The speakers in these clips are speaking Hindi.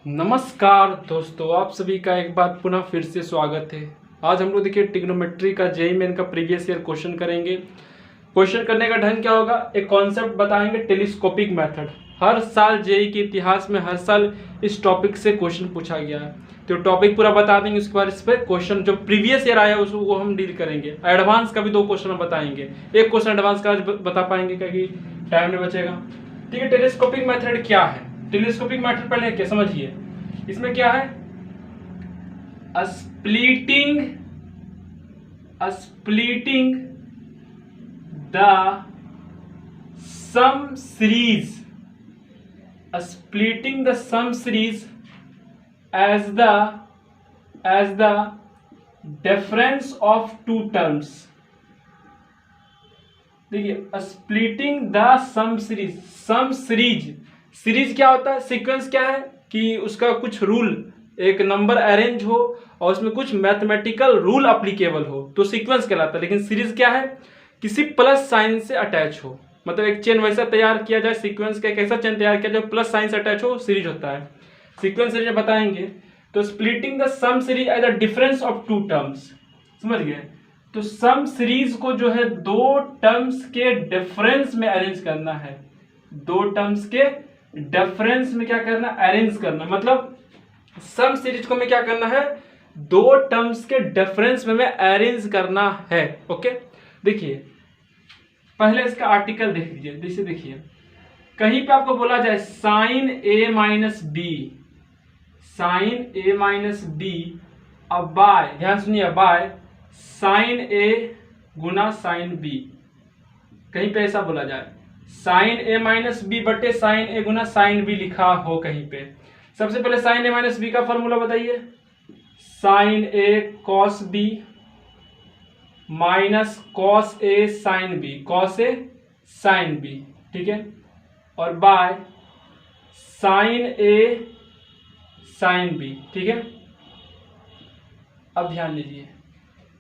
नमस्कार दोस्तों, आप सभी का एक बार पुनः फिर से स्वागत है। आज हम लोग देखिए ट्रिग्नोमेट्री का जेईई मेन का प्रीवियस ईयर क्वेश्चन करेंगे। क्वेश्चन करने का ढंग क्या होगा, एक कॉन्सेप्ट बताएंगे टेलीस्कोपिक मेथड। हर साल जेईई के इतिहास में हर साल इस टॉपिक से क्वेश्चन पूछा गया है, तो टॉपिक पूरा बता देंगे। उसके बाद इस पर क्वेश्चन जो प्रीवियस ईयर आया उसको वो हम डील करेंगे। एडवांस का भी 2 क्वेश्चन हम बताएंगे। एक क्वेश्चन एडवांस का आज बता पाएंगे क्योंकि टाइम नहीं बचेगा। ठीक है, टेलीस्कोपिक मेथड क्या है? टेलीस्कोपिक मेथड पहले क्या समझिए, इसमें क्या है, splitting the sum series, splitting the sum series as the difference of two terms। देखिए, स्प्लिटिंग द सम सीरीज क्या होता है, सीक्वेंस क्या है कि उसका कुछ रूल, एक नंबर अरेंज हो और उसमें कुछ मैथमेटिकल रूल अप्लीकेबल हो तो सीक्वेंस कहलाता है। लेकिन सीरीज क्या है, किसी प्लस साइन से अटैच हो, मतलब एक चेन वैसा तैयार किया जाए, सीक्वेंस का एक ऐसा चेन तैयार किया जाए प्लस साइन से अटैच हो, सीरीज होता है। सीक्वेंस सीरीज बताएंगे तो splitting the sum series as the difference of two terms, समझ गए। तो सम सीरीज को जो है 2 टर्म्स के डिफरेंस में अरेंज करना है। 2 टर्म्स के डिफरेंस में क्या करना, अरेंज करना। मतलब सम सीरीज को मैं क्या करना है, 2 टर्म्स के डिफरेंस में अरेंज करना है। ओके, देखिए पहले इसका आर्टिकल देख लीजिए। जैसे देखिए कहीं पे आपको बोला जाए साइन ए माइनस बी, अब बाय, ध्यान सुनिए, बाय साइन ए गुना साइन बी। कहीं पे ऐसा बोला जाए साइन ए माइनस बी बटे साइन ए गुना साइन बी लिखा हो कहीं पे। सबसे पहले साइन ए माइनस बी का फॉर्मूला बताइए, sine A cos B minus cos A sine B, cos A sine B, ठीक है, और by sine A sine B, ठीक है। अब ध्यान दीजिए,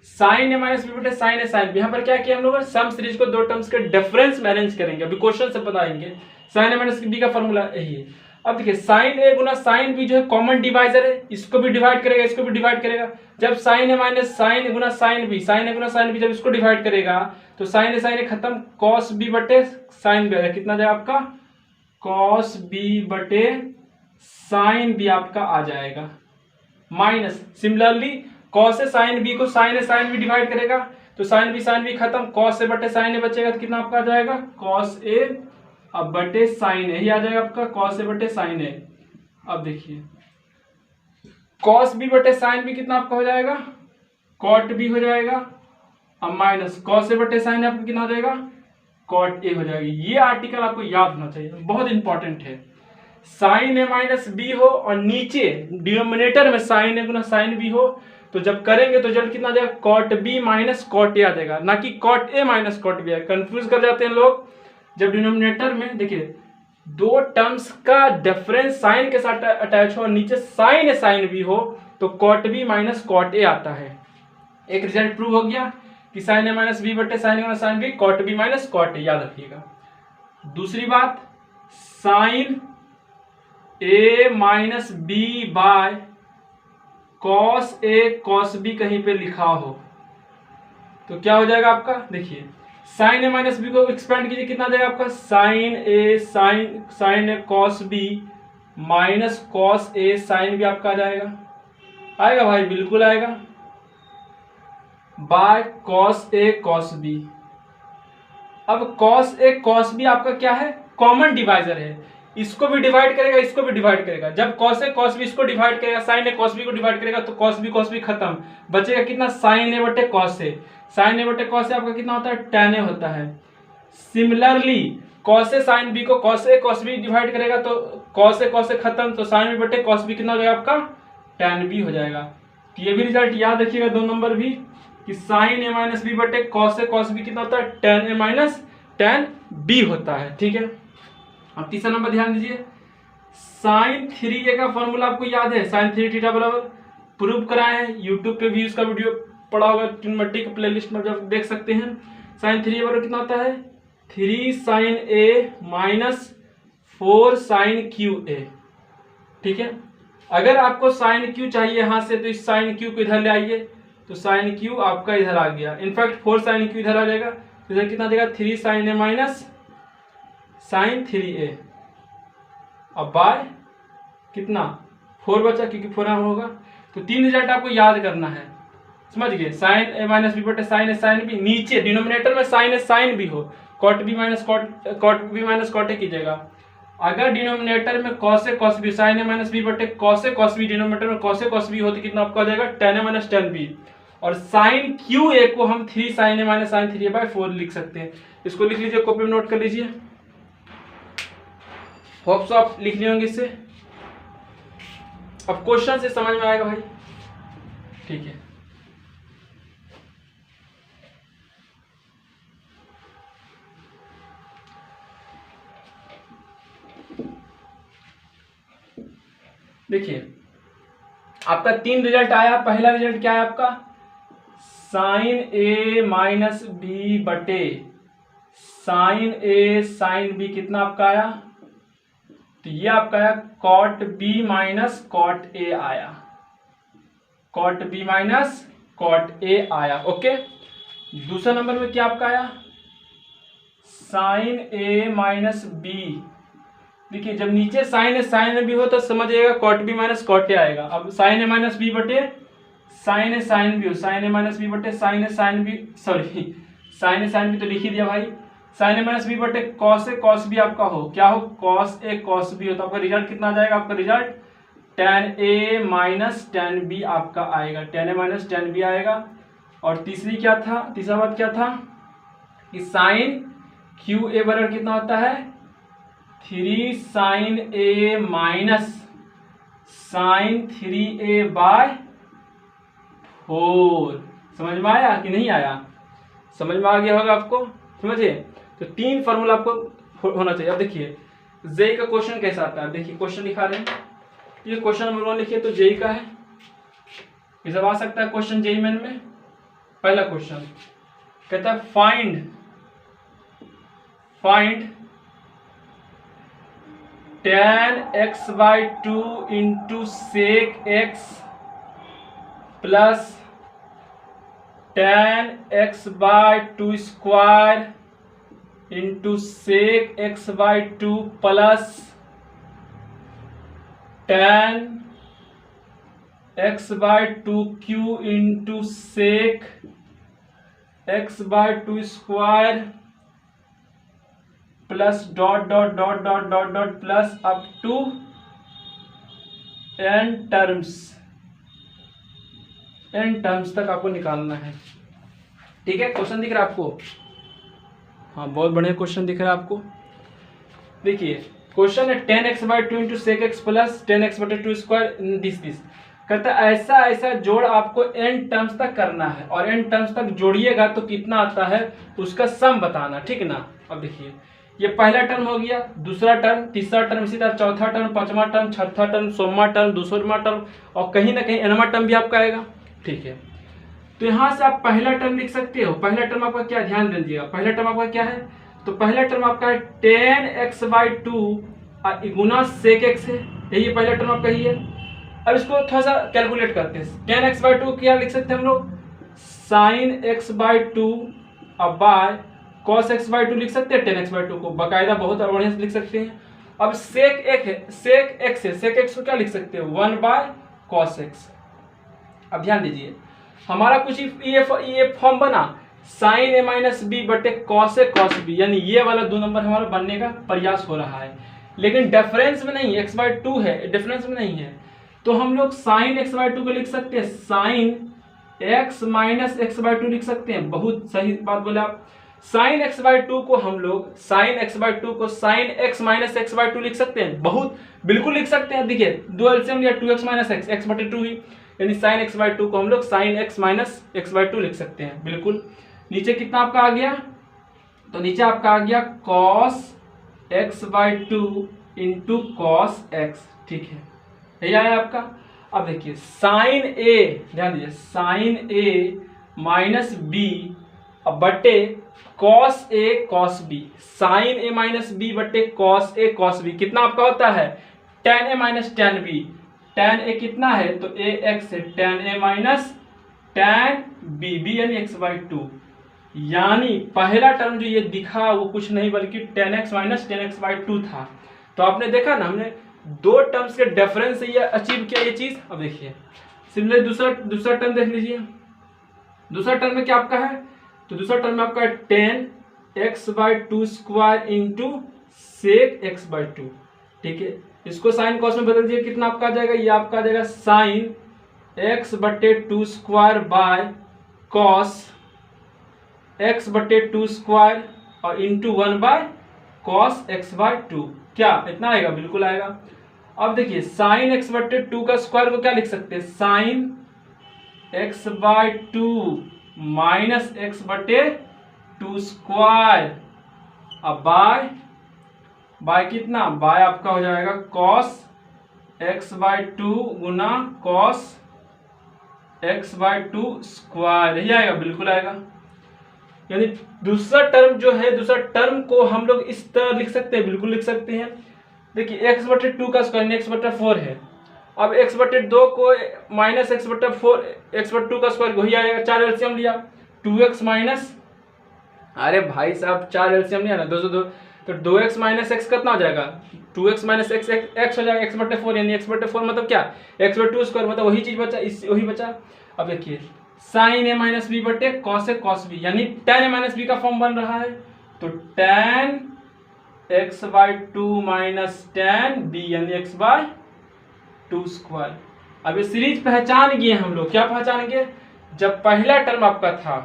साइन ए माइनस बी बटे साइन ए साइन बी, यहां पर क्या किया हम लोग, सम सीरीज को 2 टर्म्स के डिफरेंस में अरेंज करेंगे। अभी क्वेश्चन से बताएंगे। साइन ए माइनस बी का फॉर्मूला यही है। अब देखिए साइन ए गुना साइन बी जो है कॉमन डिवाइजर है, इसको भी डिवाइड करेगा, इसको भी डिवाइड करेगा। जब sign A minus sign Guna sine B, sine A गुना साइन बी जब इसको डिवाइड करेगा तो साइन ए खत्म, कॉस बी बटे साइन बी आएगा, कितना जाएगा आपका, कॉस बी बटे साइन बी आपका आ जाएगा, minus similarly cos A sine B को sign A sine B divide करेगा तो साइन बी खत्म, कॉस ए बटे साइन ए बचेगा तो कितना आपका आ जाएगा, कॉस ए अब बटे साइन ए ही आ जाएगा आपका, कॉस ए बटे साइन ए। अब देखिए कॉस बी बटे साइन बी कितना आपका हो जाएगा, कॉट बी हो जाएगा, अब माइनस कॉस ए बटे साइन ए आपका कितना हो जाएगा, कॉट ए हो जाएगी। ये आर्टिकल आपको याद होना चाहिए, बहुत इंपॉर्टेंट है। साइन ए माइनस बी हो और नीचे डिनोमिनेटर में साइन ए गुना साइन बी हो तो जब करेंगे तो रिजल्ट कितना आ जाएगा, cot B minus cot A आ जाएगा, ना कि cot A minus cot B. Confuse कर जाते हैं लोग जब डिनोमिनेटर में देखिए 2 टर्म्स का डिफरेंस साइन के साथ अटैच हो और नीचे साइन ए साइन बी हो तो cot B minus cot A आता है। एक रिजल्ट प्रूव हो गया कि साइन ए माइनस बी बटे sine A minus sine B, cot B minus cot A, याद रखिएगा। दूसरी बात, sine A minus B by cos A cos B कहीं पे लिखा हो तो क्या हो जाएगा आपका, देखिए साइन ए माइनस बी को एक्सपेंड कीजिए, कितना आ जाएगा आपका, sine A cos B minus cos A sine B आपका आ जाएगा। आएगा भाई, बिल्कुल आएगा, by cos A cos B. अब कॉस ए कॉस बी आपका क्या है, कॉमन डिवाइजर है, इसको भी डिवाइड करेगा, इसको भी डिवाइड करेगा। जब कॉस ए कॉस बी इसको डिवाइड करेगा, साइन ए कॉस बी को डिवाइड करेगा तो कॉस बी खत्म, बचेगा कितना, साइन ए बटे कॉस ए। साइन ए बटे कॉस ए आपका कितना होता है, tan ए होता है। Similarly cos A sine B को cos A cos B divide करेगा तो कॉस ए खत्म, तो साइन बी बटे कॉस बी कितना हो जाएगा आपका, tan बी हो जाएगा। तो ये भी रिजल्ट याद रखिएगा 2 नंबर भी, कि साइन ए माइनस बी बटे कॉस ए बी कितना होता है, tan A minus tan B होता है, ठीक है। अब तीसरा नंबर ध्यान दीजिए, साइन 3a का फॉर्मूला आपको याद है, साइन 3 थीटा बराबर, प्रूव कराए हैं, यूट्यूब पे भी उसका वीडियो पड़ा होगा, ट्रिग्नोमेट्री के प्लेलिस्ट में जब देख सकते हैं। साइन 3a बराबर कितना होता है, 3 sine A minus 4 sine Q A, ठीक है। अगर आपको साइन क्यू चाहिए यहाँ से, तो इस साइन क्यू को इधर ले आइए, तो साइन क्यू आपका इधर आ गया। इनफैक्ट 4 साइन क्यू इधर आ जाएगा, तो इधर कितना देगा 3 साइन ए माइनस साइन 3a। अब बाय कितना 4 बचा, क्योंकि 4 होगा। तो 3 रिजल्ट आपको याद करना है, समझ गए। साइन ए माइनस बी बटे साइन ए साइन बी, नीचे डिनोमिनेटर में साइन ए साइन बी हो, cot B minus cot A कीजिएगा। अगर डिनोमिनेटर में cos A cos B, sine A minus B बटे cos A cos B, denominator में कॉस ए कॉस बी हो, तो कितना आपका हो जाएगा tan A minus tan B. और साइन क्यू ए को हम 3 साइन ए माइनस साइन 3a बाय 4 लिख सकते हैं। इसको लिख लीजिए, कॉपी में नोट कर लीजिए। होप सो आप लिख लिए होंगे इससे। अब क्वेश्चन से समझ में आएगा भाई, ठीक है। देखिए आपका 3 रिजल्ट आया। पहला रिजल्ट क्या है आपका, साइन ए माइनस बी बटे साइन ए साइन बी, कितना आपका आया, तो ये आपका आया cot B minus cot A आया, cot B minus cot A आया। ओके, दूसरा नंबर में क्या आपका आया, साइन ए माइनस बी। देखिए जब नीचे साइन ए साइन बी हो तो समझिएगा cot B minus cot A आएगा। अब साइन ए माइनस बी बटे साइन ए साइन बी हो, साइन ए माइनस बी बटे sine A sine B, sorry sine A sine B तो लिख ही दिया भाई। साइन ए माइनस बी बटे कॉस ए कॉस बी आपका हो, क्या हो, कॉस ए कॉस बी हो। तो आपका रिजल्ट कितना आ जाएगा, आपका result tan A minus tan B आपका आएगा, tan A minus tan B आएगा। और तीसरी क्या था, तीसरा बात क्या था कि साइन क्यू ए बराबर कितना होता है 3 साइन ए माइनस साइन 3a बाय 4। समझ में आया कि नहीं आया, समझ में आ गया होगा आपको, समझिए। तो 3 फॉर्मूला आपको होना चाहिए। अब देखिए जेई का क्वेश्चन कैसा आता है, देखिए क्वेश्चन दिखा रहे हैं, ये क्वेश्चन नंबर 1 लिखिए, तो जेई का है, ये सब आ सकता है क्वेश्चन जेई मेन में। पहला क्वेश्चन कहता है find tan x by 2 into sec x plus tan x by 2 square into sec x by 2 plus tan x by 2 cube into sec x by 2 square plus dot dot dot dot dot dot plus up to n terms तक आपको निकालना है। ठीक है, क्वेश्चन दिख रहा है आपको, हाँ बहुत बढ़िया क्वेश्चन दिख रहा है आपको। देखिए क्वेश्चन है tan x by 2 into sec x plus tan x बटे 2 स्क्वायर दिस कहता है ऐसा ऐसा जोड़ आपको n टर्म्स तक करना है, और n टर्म्स तक जोड़िएगा तो कितना आता है उसका सम बताना, ठीक ना। अब देखिए ये पहला टर्म हो गया, दूसरा टर्म, तीसरा टर्म, इसी तरह चौथा टर्म, पांचवा टर्म, छठा टर्म, सोलहवां टर्म, 200वां टर्म, और कहीं ना कहीं nवां टर्म भी आपका आएगा। ठीक है, तो यहाँ से आप पहला टर्म लिख सकते हो। पहला टर्म आपका क्या, ध्यान दीजिएगा, पहला टर्म आपका क्या है, तो पहला टर्म आपका है tan x बाई 2 गुना सेक x है, यही पहला टर्म आपका ही है। अब इसको थोड़ा सा कैलकुलेट करते हैं। tan x बाई 2 क्या लिख सकते हैं हम लोग, साइन x बाई 2 अब बाय cos x बाई 2 लिख सकते हैं, tan x बाई 2 को बाकायदा बहुत बढ़िया से लिख सकते हैं। अब सेक x है, सेक x को क्या लिख सकते हैं 1 बाय cos x। अब ध्यान दीजिए हमारा कुछ ये फॉर्म बना साइन ए माइनस बी बटे कॉस ए कॉस बी, यानी ये वाला 2 नंबर हमारा बनने का प्रयास हो रहा है, लेकिन डिफरेंस में नहीं, x बाई 2 है, डिफरेंस में नहीं है। तो हम लोग साइन x बाई 2 को लिख सकते हैं sine x minus x by 2 लिख सकते हैं, बहुत सही बात बोले आप। साइन x बाई 2 को हम लोग साइन x बाई 2 को sine x minus x by 2 लिख सकते हैं, बहुत बिल्कुल लिख सकते हैं। देखिए 2 एलसीएम लिया 2x माइनस एक्स, एक्स बटे 2 ही, यानी साइन x बाई 2 को हम लोग sine x minus x by 2 लिख सकते हैं, बिल्कुल। नीचे कितना आपका आ गया, तो नीचे आपका आ गया cos x by 2 into cos x, ठीक है, यही आया आपका। अब देखिए साइन ए, ध्यान दीजिए साइन ए माइनस बी बटे cos A cos B, sine A minus B बटे कॉस ए कॉस बी कितना आपका होता है tan A minus tan B, tan a कितना है, तो a x है, tan a minus tan b, b यानी x/2, यानी पहला टर्म जो ये दिखा वो कुछ नहीं बल्कि tan x minus tan x/2 था। तो आपने देखा ना, हमने दो टर्म्स के डिफरेंस से ये अचीव किया ये चीज। अब देखिए सिमिलर दूसरा टर्म देख लीजिए। दूसरा टर्म में क्या आपका है, तो दूसरा टर्म में आपका tan x/2 square into sec x/2, ठीक है। इसको साइन कॉस में बदल दीजिए, कितना आपका आ जाएगा, ये आपका आ जाएगा sine x/2 square by cos x/2 square और इंटू 1 बाय कॉस x/2। क्या इतना आएगा, बिल्कुल आएगा। अब देखिए साइन x/2 का स्क्वायर को क्या लिख सकते हैं, sine x/2 minus x/2 square, अब बाय कितना, बाय आपका हो जाएगा कॉस x/2 गुना कॉस x/2 स्क्वायर, यही आएगा, बिल्कुल आएगा। यानी दूसरा टर्म जो है, दूसरा टर्म को हम लोग इस तरह लिख सकते हैं, बिल्कुल लिख सकते हैं। देखिए x/2 का स्क्वायर x/4 है, अब x/2 को माइनस x/2 का स्क्वायर वही आएगा, 4 एलसीएम लिया 2x माइनस, अरे भाई साहब 4 एलसीएम लिया ना 2 तो 2x माइनस एक्स कितना हो जाएगा, 2x माइनस एक्स हो जाएगा x/4, यानी x/4 मतलब क्या, x/2 स्क्वायर मतलब वही चीज बचा, वही बचा। अब देखिए साइन a माइनस बी बटे कॉस a कॉस बी, यानी tan a माइनस बी का फॉर्म बन रहा है, तो tan x/2 minus tan b यानी x/2 स्क्वायर। अब ये सीरीज पहचान गए हम लोग, क्या पहचान गए, जब पहला टर्म आपका था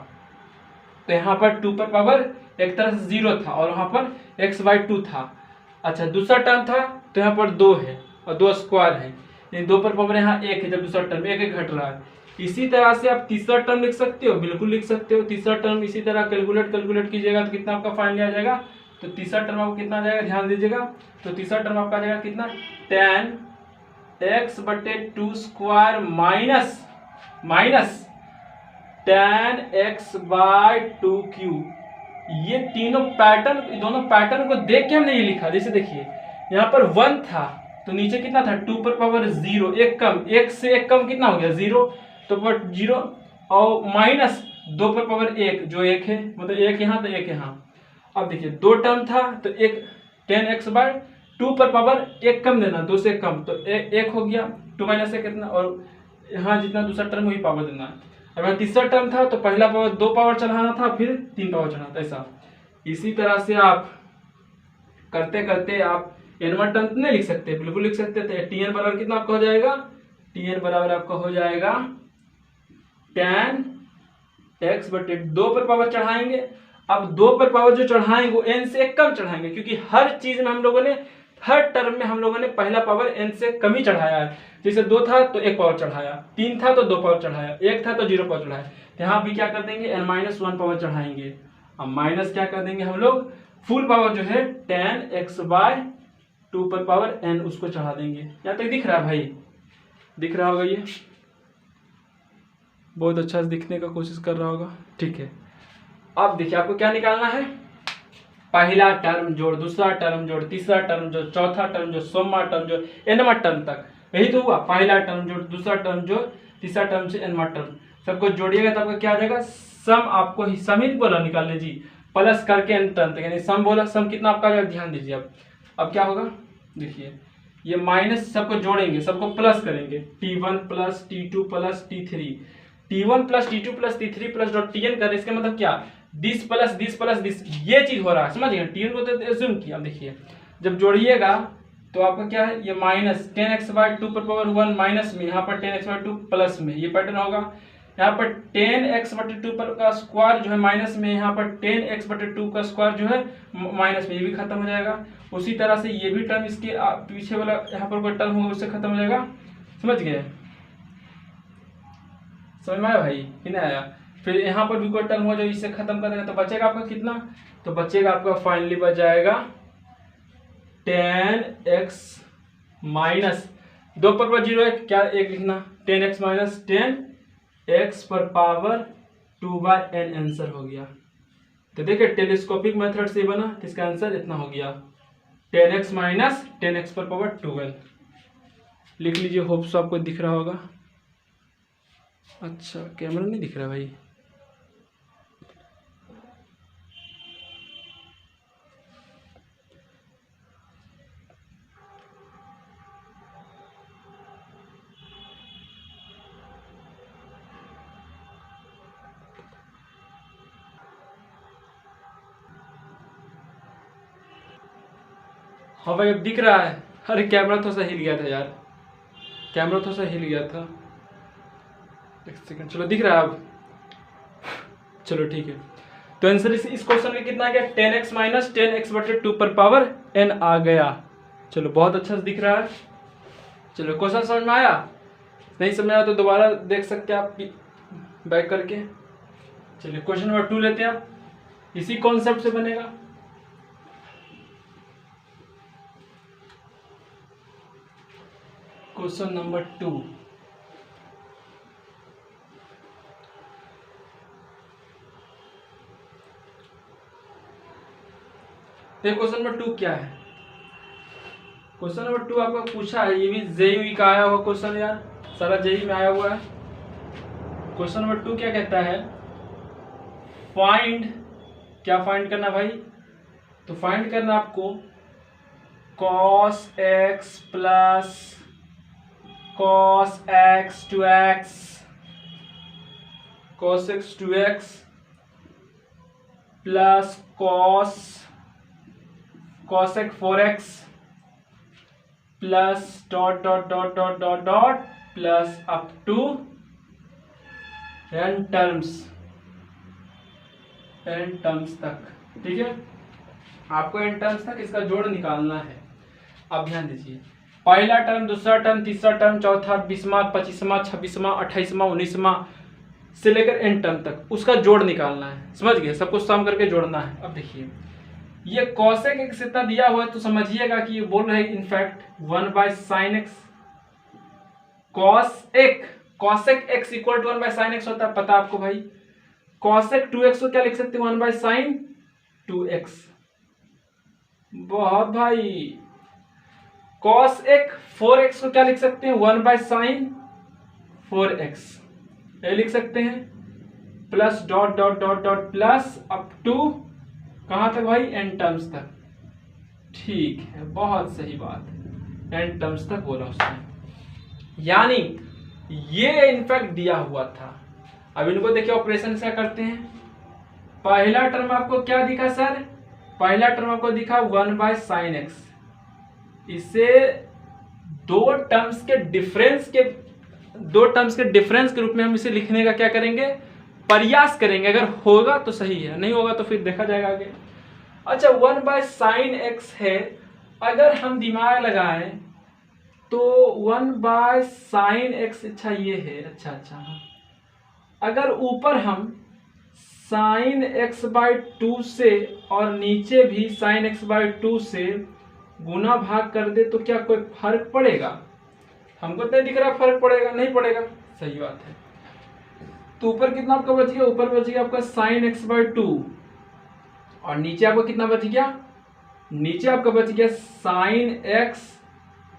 तो यहाँ पर 2 पर पावर एक तरह से 0 था और वहां पर x/2 था। अच्छा दूसरा टर्म था तो यहाँ पर 2 है और 2 स्क्वायर है, यानी 2 पर पावर यहाँ 1 है, जब दूसरा टर्म 1 घट रहा है। इसी तरह से आप तीसरा टर्म लिख सकते हो, बिल्कुल लिख सकते हो। तीसरा टर्म इसी तरह कैलकुलेट कीजिएगा तो कितना आपका फाइनली आ जाएगा, तो तीसरा टर्म आपको कितना आ जाएगा, ध्यान दीजिएगा। तो तीसरा टर्म आपका आ जाएगा कितना, tan x/2 square minus tan x/2 cube. ये दोनों पैटर्न को देख के हमने ये लिखा। जैसे देखिए यहाँ पर 1 था तो नीचे कितना था, 2 पर पावर 0, एक कम, 1 से 1 कम कितना हो गया 0, तो 0 और माइनस 2 पर पावर 1 जो 1 है, मतलब 1 यहाँ तो 1 यहाँ। अब देखिए 2 टर्म था तो एक tan x/2 पर पावर 1 कम देना, 2 से कम तो 1 हो गया, 2 माइनस 1 कितना, और यहाँ जितना दूसरा टर्म वही पावर देना है। अब तीसरा टर्म था तो पहला पावर 2 पावर चढ़ाना था, फिर 3 पावर चढ़ाना था, ऐसा। इसी तरह से आप करते करते आप n1 टर्म नहीं लिख सकते, बिल्कुल लिख सकते थे। tn बराबर कितना आपका हो जाएगा, tn बराबर आपका हो जाएगा tan x/2 पर पावर चढ़ाएंगे। अब 2 पर पावर जो चढ़ाएंगे वो n से कम चढ़ाएंगे, क्योंकि हर चीज में हम लोगों ने, हर टर्म में हम लोगों ने पहला पावर n से कम ही चढ़ाया है। जैसे 2 था तो 1 पावर चढ़ाया, 3 था तो 2 पावर चढ़ाया, 1 था तो 0 पावर चढ़ाया। यहाँ भी क्या कर देंगे, n-1 पावर चढ़ाएंगे। अब माइनस क्या कर देंगे हम लोग, फुल पावर जो है tan x/2 पर पावर n उसको चढ़ा देंगे। यहाँ तक दिख रहा है भाई, दिख रहा होगा, ये बहुत अच्छा से दिखने का कोशिश कर रहा होगा, ठीक है। अब देखिए आपको क्या निकालना है, पहला टर्म जोड़ दूसरा टर्म जोड़ तीसरा टर्म जोड़ चौथा टर्म जोड़ सोमवार टर्म जोड़ nवां टर्म तक, यही तो हुआ। पहला टर्म जोड़ दूसरा टर्म जोड़ तीसरा टर्म से nवां टर्म, सबको जोड़िएगा तो आपका क्या आ जाएगा, सम। आपको सम ही बोला निकालने जी, प्लस करके n टर्म तक, यानी सम बोला, सम कितना आपका आ जाएगा, ध्यान दीजिए। अब क्या होगा, देखिए ये माइनस सबको जोड़ेंगे, सबको प्लस करेंगे, t1 plus t2 plus t3, t1 plus t2 plus t3 plus dot tn कर, इसका मतलब क्या, दिस प्लस दिस, ये चीज हो रहा है, समझ गए। tn को तो एज्यूम किया। देखिए जब जोड़िएगा तो आपका क्या है, ये माइनस tan x/2 पर पावर 1 माइनस में, यहाँ पर tan x/2 प्लस में, ये पैटर्न होगा। यहाँ पर tan x/2 पर का स्क्वायर जो है माइनस में, यहाँ पर tan x/2 का स्क्वायर जो है माइनस में, ये भी खत्म हो जाएगा। उसी तरह से ये भी टर्म, इसके पीछे वाला यहाँ पर कोई टर्म होगा उससे खत्म हो जाएगा, समझ गए, समझ में आया भाई कि नहीं आया। फिर यहाँ पर भी कोई टर्म हो जाए, इससे खत्म कर देगा, तो बचेगा आपका कितना, तो बचेगा आपका फाइनली बच जाएगा tan x माइनस 2 पर पावर 0 है, क्या 1 लिखना, tan x minus tan x पर पावर 2/n आंसर हो गया। तो देखिए टेलीस्कोपिक मेथड से बना, तो इसका आंसर इतना हो गया, tan x minus tan x पर पावर 12। लिख लीजिए, होप सो आपको दिख रहा होगा। अच्छा कैमरा नहीं दिख रहा भाई। हाँ भाई अब दिख रहा है। अरे कैमरा थोड़ा सा हिल गया था यार, कैमरा थोड़ा सा हिल गया था। एक सेकंड, चलो दिख रहा है अब। चलो ठीक है। तो आंसर इस क्वेश्चन में कितना आ गया, 10x माइनस 10x/2 पर पावर n आ गया। चलो बहुत अच्छा से दिख रहा है। चलो क्वेश्चन समझ में आया? नहीं समझ आया तो दोबारा देख सकते हैं आप बैक करके। चलिए क्वेश्चन नंबर 2 लेते हैं आप, इसी कॉन्सेप्ट से बनेगा। क्वेश्चन नंबर 2, क्वेश्चन नंबर 2 क्या है? क्वेश्चन नंबर 2 आपको पूछा है, ये भी जेईई का आया हुआ क्वेश्चन यार, सारा जेईई में आया हुआ है। क्वेश्चन नंबर 2 क्या कहता है, फाइंड, क्या फाइंड करना भाई? तो फाइंड करना आपको cos x plus cos x 2x, cos x 2x plus cos x 4x plus dot dot dot dot dot dot plus up to n terms तक। ठीक है, आपको n टर्म्स तक इसका जोड़ निकालना है। अब ध्यान दीजिए, पहला टर्म, दूसरा टर्म, तीसरा टर्म, चौथा, 20वां, 25वां, 26वां, 28वां, 19वां से लेकर n टर्म तक उसका जोड़ निकालना है। समझ गए? सब कुछ सम करके जोड़ना है। अब देखिए ये cosec x इतना दिया हुआ है तो समझिएगा कि ये बोल रहे हैं in fact 1/sin x। cosec x equal to 1/sin x होता है, पता आपको भाई। cosec 2x को क्या लिख सकते हैं, 1/sin 2x। बहुत भाई। cosec 4x को क्या लिख सकते हैं, 1/sin 4x, ये लिख सकते हैं। Plus dot dot dot dot plus up to कहां तक भाई, n टर्म्स तक। ठीक है, बहुत सही बात, n टर्म्स तक बोला उसने, यानी ये इनफैक्ट दिया हुआ था। अब इनको देखिए ऑपरेशन क्या करते हैं। पहला टर्म आपको क्या दिखा सर, पहला टर्म आपको दिखा 1/sin x। इसे दो टर्म्स के डिफरेंस के रूप में हम इसे लिखने का क्या करेंगे, प्रयास करेंगे। अगर होगा तो सही है, नहीं होगा तो फिर देखा जाएगा आगे। अच्छा 1/sin x है, अगर हम दिमाग लगाएं तो 1/sin x, अच्छा ये है, अच्छा हाँ। अगर ऊपर हम sin x/2 से और नीचे भी sin x/2 से गुना भाग कर दे तो क्या कोई फर्क पड़ेगा? हमको नहीं दिख रहा फर्क पड़ेगा, नहीं पड़ेगा, सही बात है। तो ऊपर कितना आपका बच गया, ऊपर बच गया आपका sin x/2 और नीचे आपका कितना बच गया, नीचे आपका बच गया sin x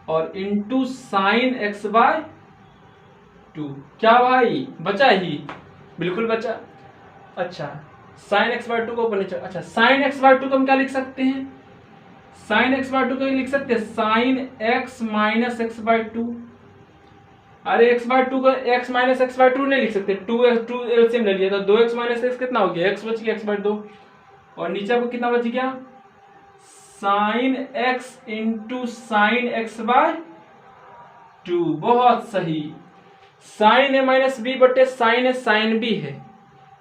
और इंटू sin x/2। क्या भाई बचा ही, बिल्कुल बचा। अच्छा sin x/2 को ऊपर नीचे, अच्छा sin x/2 को हम क्या लिख सकते हैं, sin x/2 को लिख सकते हैं sin x माइनस x/2। अरे x/2 को x माइनस x/2 नहीं लिख सकते, 2 एलसीएम ले लिया तो 2x माइनस x कितना हो गया, x बच गया x/2 और नीचे आपको कितना बच गया sin x into sin x/2। बहुत सही, sin a माइनस बी बटे sin a sin b है।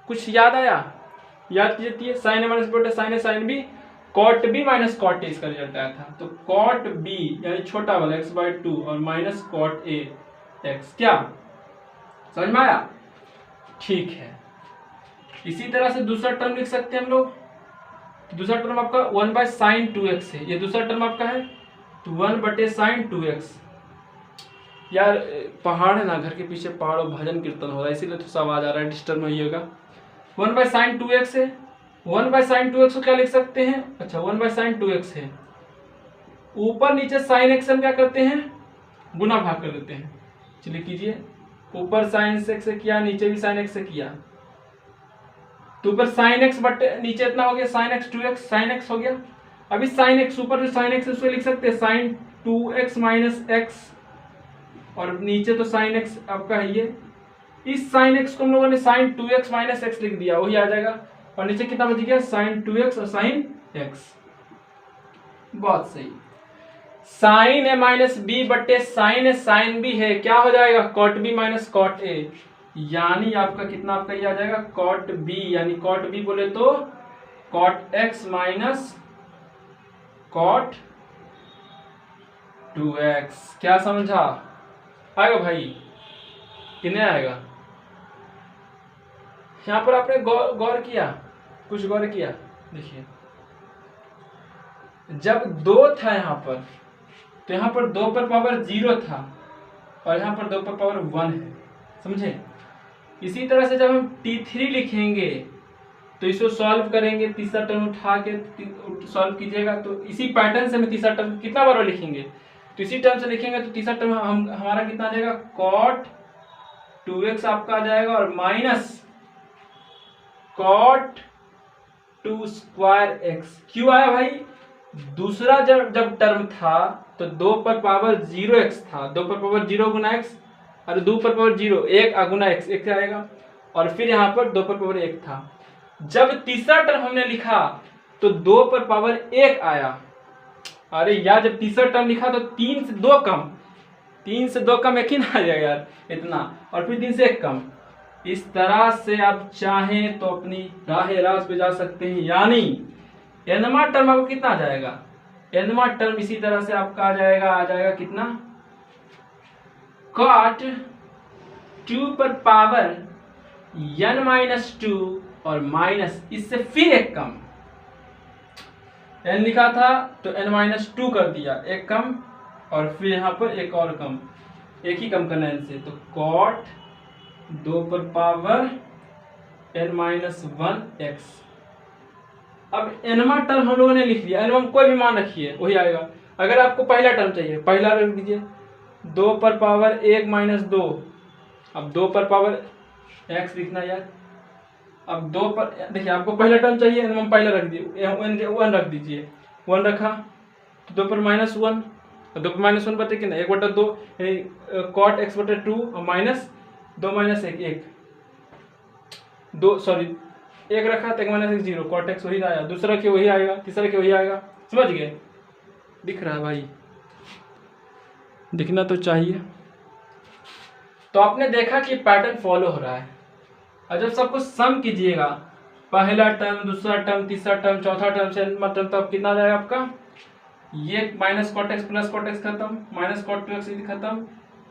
कुछ याद आया, याद कीजिए, sin a माइनस बटे sin a sin b, cot b minus cot a इसका रिजल्ट आया था। तो cot b यानी छोटा वाला x/2 और माइनस cot a x, क्या समझ में आया? ठीक है, इसी तरह से दूसरा टर्म लिख सकते हैं हम लोग। दूसरा टर्म आपका 1/sin 2x है, ये दूसरा टर्म आपका है तो 1/sin 2x। यार पहाड़ है ना, घर के पीछे पहाड़ और भजन कीर्तन हो रहा है, इसीलिए थोड़ा सा आवाज आ रहा है, डिस्टर्ब नहीं होगा। 1/sin 2x है, 1/sin 2x को क्या लिख सकते हैं, अच्छा 1/sin 2x है, ऊपर नीचे sin x हम क्या करते हैं गुना भाग कर देते हैं। चलिए कीजिए, ऊपर साइन एक्स से किया, नीचे भी साइन एक्स से किया, तो ऊपर साइन एक्स बट नीचे इतना हो गया sine x 2x, sine x हो गया। अभी साइन एक्स ऊपर जो साइन एक्स उसको लिख सकते हैं साइन 2x माइनस एक्स, और नीचे तो साइन एक्स आपका है ये, इस साइन एक्स को हम लोगों ने साइन 2x माइनस एक्स लिख दिया, वही आ जाएगा। और नीचे कितना बच गया साइन 2x और साइन एक्स। बहुत सही। साइन ए माइनस बी बट्टे साइन ए साइन बी है, क्या हो जाएगा cot B minus cot A, यानी आपका कितना आपका ये आ जाएगा कॉट बी, यानी कॉट बी बोले तो cot x minus cot 2x। क्या समझा? आएगा भाई कि नहीं आएगा? यहां पर आपने गौर किया, कुछ गौर किया? देखिए जब 2 था यहां पर, तो यहां पर 2 पर पावर 0 था और यहां पर 2 पर पावर 1 है, समझे? इसी तरह से जब हम t3 लिखेंगे तो इसको सॉल्व करेंगे, तीसरा टर्म उठा के सॉल्व कीजिएगा, तो इसी पैटर्न से हम तीसरा टर्म कितना बार लिखेंगे, तो इसी टर्म से लिखेंगे तो तीसरा टर्म हमारा कितना आ जाएगा कॉट 2x आपका आ जाएगा और माइनस कॉट 2 स्क्वायर x। क्यों आया भाई? दूसरा जब टर्म था तो 2 पर पावर 0x था, 2 पर पावर 0 गुना x, और 2 पर पावर 0 1 गुना x, एक आएगा, और फिर यहाँ पर 2 पर पावर 1 था। जब तीसरा टर्म हमने लिखा तो 2 पर पावर 1 आया, अरे यार जब तीसरा टर्म लिखा तो 3 से 2 कम, 3 से 2 कम एक ही ना आ जाएगा यार इतना, और फिर 3 से 1 कम। इस तरह से आप चाहें तो अपनी राहे रास पे जा सकते हैं, यानी एनवा टर्म आपको कितना आ जाएगा, एनवा टर्म इसी तरह से आपका आ जाएगा कितना कॉट 2 पर पावर n माइनस 2 और माइनस इससे फिर एक कम, n लिखा था तो n माइनस 2 कर दिया, एक कम, और फिर यहाँ पर एक और कम, एक ही कम करना n से, तो कॉट 2 पर पावर n माइनस 1x। अब nवा टर्म हम लोगों ने लिख लिया, n कोई भी मान रखिए वही आएगा। अगर आपको पहला टर्म चाहिए, पहला रख दीजिए 2 पर पावर 1 माइनस 2, अब 2 पर पावर x लिखना यार, अब 2 पर देखिए आपको पहला टर्म चाहिए, n पहला रख दिए, 1 रख दीजिए, 1 रखा तो 2 पर माइनस 1, 2 पर माइनस 1 बटे कितना 1/2, कॉट x बटे 2 और माइनस 2 माइनस 1 2 सॉरी 1 रखा तो 1 माइनस 1 0, कॉट x वही आया, दूसरा के वही आएगा, तीसरा के वही आएगा, समझ गए? दिख रहा है भाई? दिखना तो चाहिए। तो आपने देखा कि पैटर्न फॉलो हो रहा है, और जब सब कुछ सम कीजिएगा, पहला टर्म, दूसरा टर्म, तीसरा टर्म, चौथा टर्म से टर्म, तब कितना आ जाएगा आपका, ये minus cot x plus cot x खत्म, माइनस कॉट 2x खत्म,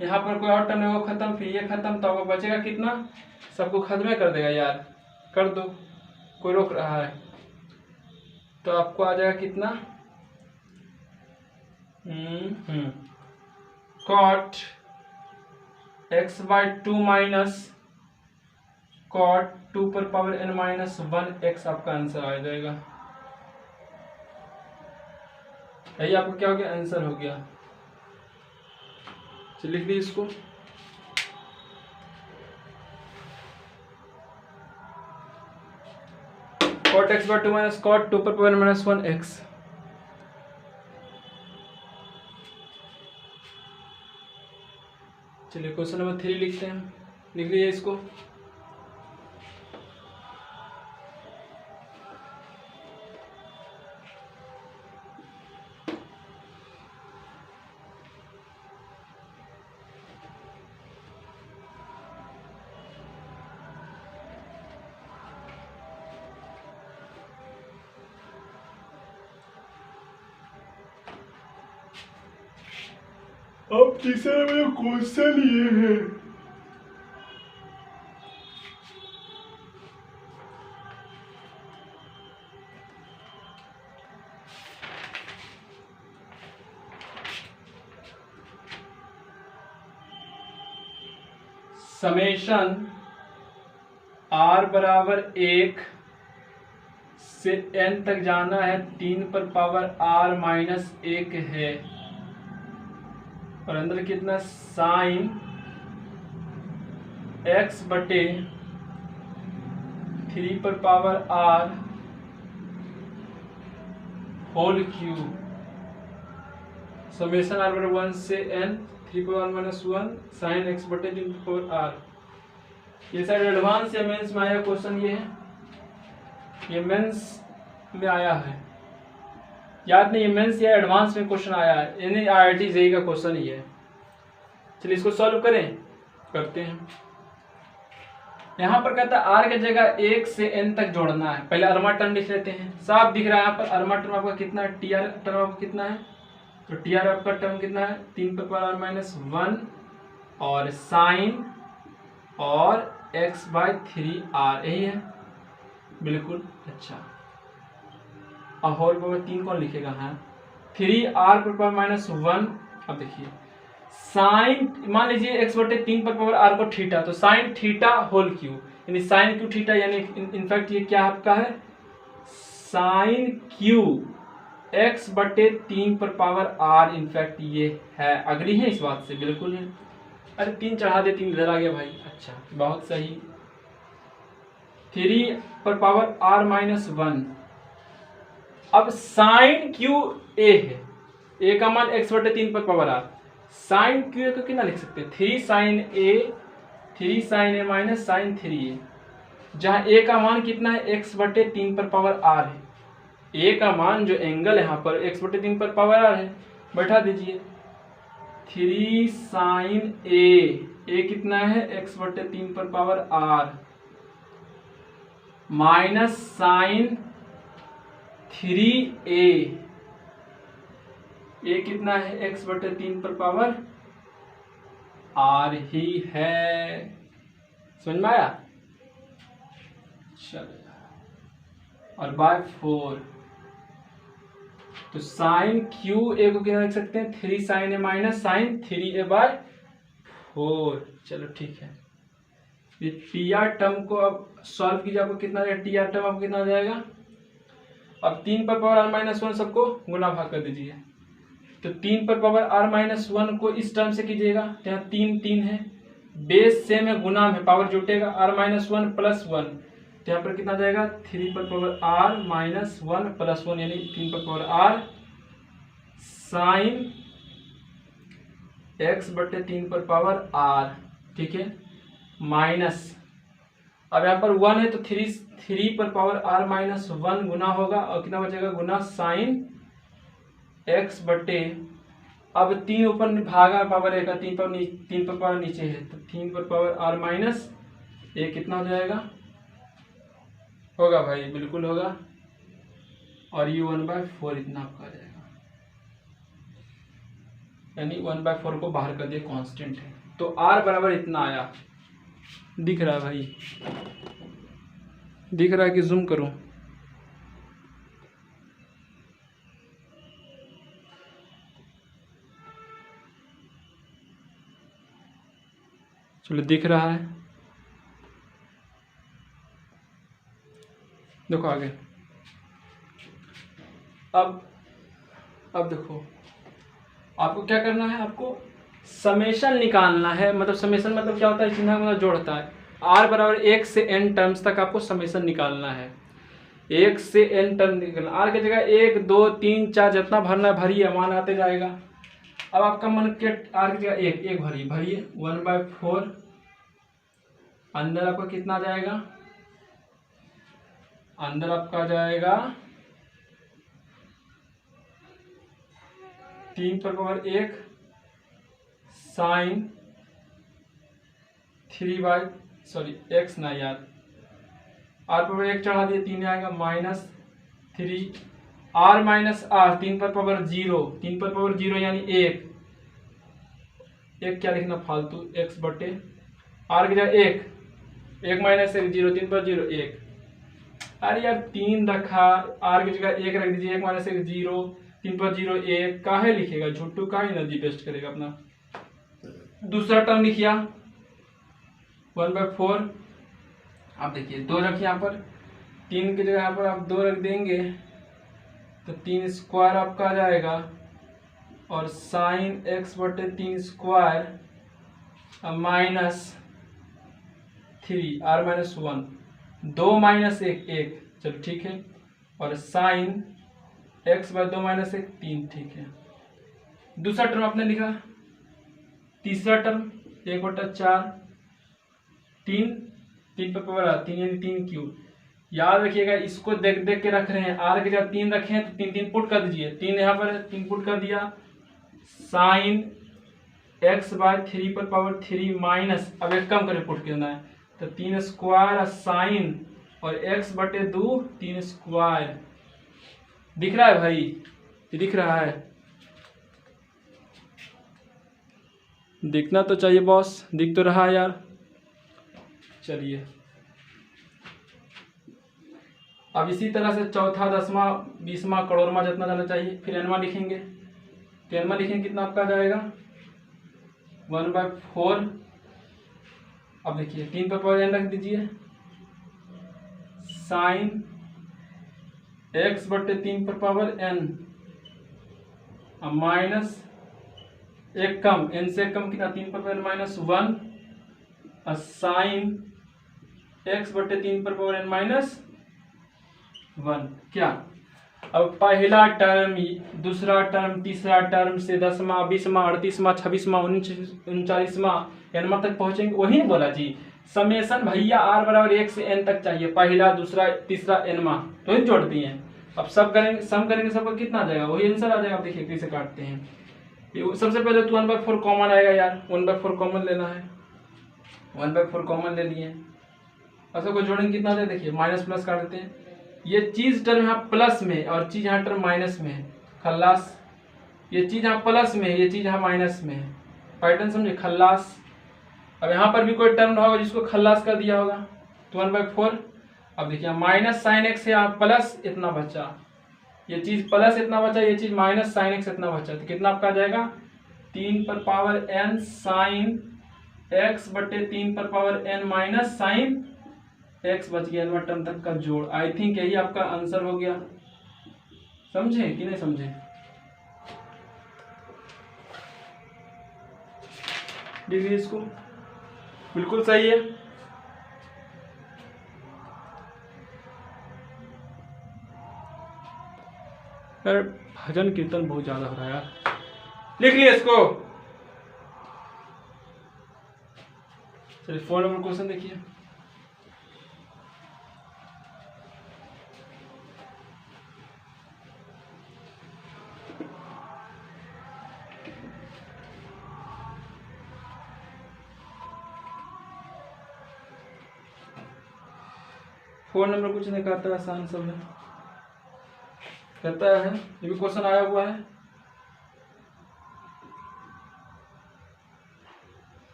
यहाँ पर कोई और टर्म है वो खत्म, फिर ये खत्म, तो आपको बचेगा कितना, सबको खत्म कर देगा यार, कर दो, कोई रोक रहा है, तो आपको आ जाएगा कितना cot x by 2 minus cot 2 पर पावर n माइनस 1x आपका आंसर आ जाएगा। यही आपको क्या हो गया, आंसर हो गया। चलिए लिख लीजिए इसको, cot x by 2 minus cot 2 पर पावर n माइनस 1x। चलिए क्वेश्चन नंबर 3 लिखते हैं, लिख लीजिए इसको। अब तीसरा में क्वेश्चन ये है, समेशन r बराबर 1 से n तक जाना है, 3 पर पावर r माइनस 1 है, और अंदर कितना साइन x बटे 3 पर power r whole cube summation r बटे 1 से n 3 पर 1 साइन x बटे 3 पर पावर r। ये शायद एडवांस या मेंस में आया क्वेश्चन ये है, ये मेंस में आया है, याद नहीं, ये मेंस या एडवांस में क्वेश्चन आया है, यानी IIT जेईई का क्वेश्चन ही है। चलिए इसको सॉल्व करें, करते हैं। यहाँ पर कहता है r की जगह 1 से n तक जोड़ना है। पहले अरमा टर्म लिख लेते हैं, साफ दिख रहा है यहाँ पर अरमा टर्म आपका कितना है, टी आर टर्म आपका कितना है, तो टी आर आपका टर्म कितना है 3 पर पावर -1 और साइन और x/3r, यही है बिल्कुल। अच्छा अब होल पावर 3 कौन लिखेगा, हाँ 3r पर पावर -1। अब देखिए साइन, मान लीजिए x बटे 3 पर पावर r को थीटा, तो साइन थीटा होल क्यू, यानी साइन क्यू थीटा, यानी इनफैक्ट ये क्या आपका है साइन क्यू x बटे 3 पर पावर r, इनफैक्ट ये है। अगली है इस बात से, बिल्कुल है। अरे 3 चढ़ा दे, 3 इधर आ गया भाई। अच्छा बहुत सही, 3 पर पावर r-1। अब साइन क्यू ए है, ए का मान x बटे 3 पर power r, sine Q A को कितना लिख सकते हैं 3 साइन ए माइनस साइन 3a, जहां ए का मान कितना है x बटे 3 पर पावर r है, ए का मान जो एंगल यहाँ पर x बटे 3 पर पावर r है, बैठा दीजिए 3 साइन ए कितना है x बटे 3 पर power r minus sine 3a, a कितना है x बटे 3 पर पावर r ही है। समझ में आया? चलो, और बाय 4, तो साइन क्यू ए को क्या लिख सकते हैं 3 साइन ए माइनस साइन 3a/4। चलो ठीक है, ये टी आर टर्म को अब सॉल्व कीजिए, आपको कितना जाएगा, टी आर टर्म आपको कितना जाएगा, अब 3 पर पावर r-1 सबको गुना भाग कर दीजिए, तो 3 पर पावर r-1 को इस टर्म से कीजिएगा, तो यहाँ 3 है, बेस सेम है, गुना में पावर जुटेगा r-1 प्लस 1, तो यहाँ पर कितना जाएगा 3 पर पावर r-1 प्लस 1, यानी 3 पर पावर r साइन x बटे 3 पर पावर r, ठीक है, माइनस, अब यहाँ पर 1 है तो 3 पर पावर r-1 गुना होगा, और कितना बचेगा गुना साइन x बटे, अब 3 ऊपर भागा पावर एक, 3 पर पावर नीचे है, तो 3 पर पावर r-1 कितना हो जाएगा, होगा भाई बिल्कुल होगा, और ये 1/4 इतना आपका आ जाएगा, यानी 1/4 को बाहर कर दिए, कांस्टेंट है, तो r बराबर इतना आया। दिख रहा है भाई, दिख रहा है कि जूम करूं, चलो दिख रहा है, देखो आगे, अब देखो आपको क्या करना है, आपको समेशन निकालना है, मतलब समेशन मतलब क्या होता है, चिन्ह मतलब जोड़ता है, r बराबर 1 से n टर्म्स तक आपको समेशन निकालना है, 1 से n टर्म निकालना, r की जगह 1 2 3 4 जितना भरना भरिए, मान आते जाएगा। अब आपका मन के r की जगह 1 भरिए 1/4, अंदर आपका कितना जाएगा, अंदर आपका जाएगा 3 पर पावर 1 साइन 3/x ना यार, r पर 1 चढ़ा दिए 3 आएगा, माइनस 3 r-r 3 पर पावर 0, 3 पर पावर 0 यानी 1 क्या लिखना फालतू, x बटे r की जगह 1 माइनस 1 0, 3 पर 0 1, अरे यार 3 रखा, r की जगह 1 रख दीजिए, 1 माइनस 1 0, 3 पर 0 1, काहे लिखेगा, झुट्टू का एनर्जी वेस्ट करेगा अपना। दूसरा टर्म लिखिया 1/4, आप देखिए 2 रखिए यहाँ पर, 3 की जगह यहाँ पर आप 2 रख देंगे, तो 3 स्क्वायर आपका आ जाएगा और साइन एक्स बटे 3 square minus 3 r minus 1, 2 minus 1 1, चलो ठीक है, और साइन एक्स बाय 2 माइनस 1 3, ठीक है। दूसरा टर्म आपने लिखा, तीसरा टर्म 1/4, 3 3 पर पावर 3 यानी 3 क्यूब। याद रखिएगा, इसको देख देख के रख रहे हैं, आर के जगह 3 रखे हैं तो 3 3 पुट कर दीजिए, 3 यहाँ पर 3 पुट कर दिया, साइन एक्स बाय 3 पर पावर 3 माइनस, अब एक कम करके पुट करना है तो 3 स्क्वायर साइन और एक्स बटे 2 3 स्क्वायर। दिख रहा है भाई, ये दिख रहा है, दिखना तो चाहिए बॉस, दिख तो रहा है यार। चलिए अब इसी तरह से चौथा, 10वां, 20वां, करोड़वां जितना जाना चाहिए, फिर एनवां लिखेंगे। तो एनवां लिखेंगे कितना आपका आ जाएगा 1/4। अब देखिए 3 पर पावर n रख दीजिए, साइन एक्स बटे 3 पर पावर n माइनस एक कम, n से कम कितना 3 पर पावर माइनस 1, साइन एक्स बटे 3 पर पावर n माइनस 1। क्या अब पहला टर्म, दूसरा टर्म, तीसरा टर्म से 10वां, 20वां, 38वां, 26वां, 39वां, n तक पहुंचेंगे, वही बोला जी। समेशन भैया r बराबर 1 से n तक चाहिए, पहला, दूसरा, तीसरा, nवां, तो ही जोड़ दिए हैं। अब सब करेंगे, सम करेंगे, सबका कितना आ जाएगा, वही आंसर आ जाएगा। आप देखिए कैसे काटते हैं। सबसे पहले तो 1/4 कॉमन आएगा यार, 1/4 कॉमन लेना है, 1/4 कॉमन ले लिए। अब सबको जोड़ेंगे कितना दे, देखिए माइनस प्लस काट देते हैं, ये चीज टर्म यहाँ प्लस में और चीज यहाँ टर्म माइनस में है, खल्लास। ये चीज यहाँ प्लस में है, ये चीज यहाँ माइनस में है, पैटर्न समझे, खल्लास। अब यहाँ पर भी कोई टर्म रहा होगा जिसको खल्लास कर दिया होगा, तो 1/4। अब देखिए माइनस साइन एक्स है, यहाँ प्लस इतना बचा, ये चीज प्लस इतना बचा, ये चीज माइनस साइन एक्स इतना बचा, तो कितना आपका आ जाएगा 3 पर पावर n साइन एक्स बटे 3 पर power n minus sine x बच गया, n टर्म तक का जोड़। आई थिंक यही आपका आंसर हो गया, समझे कि नहीं समझे। डिग्री इसको बिल्कुल सही है। यार भजन कीर्तन बहुत ज्यादा हो रहा है यार, लिख लिया इसको। चलिए 4 नंबर क्वेश्चन देखिए, फोन नंबर कुछ नहीं कहता है, आसान सब है, कहता है ये भी क्वेश्चन आया हुआ है।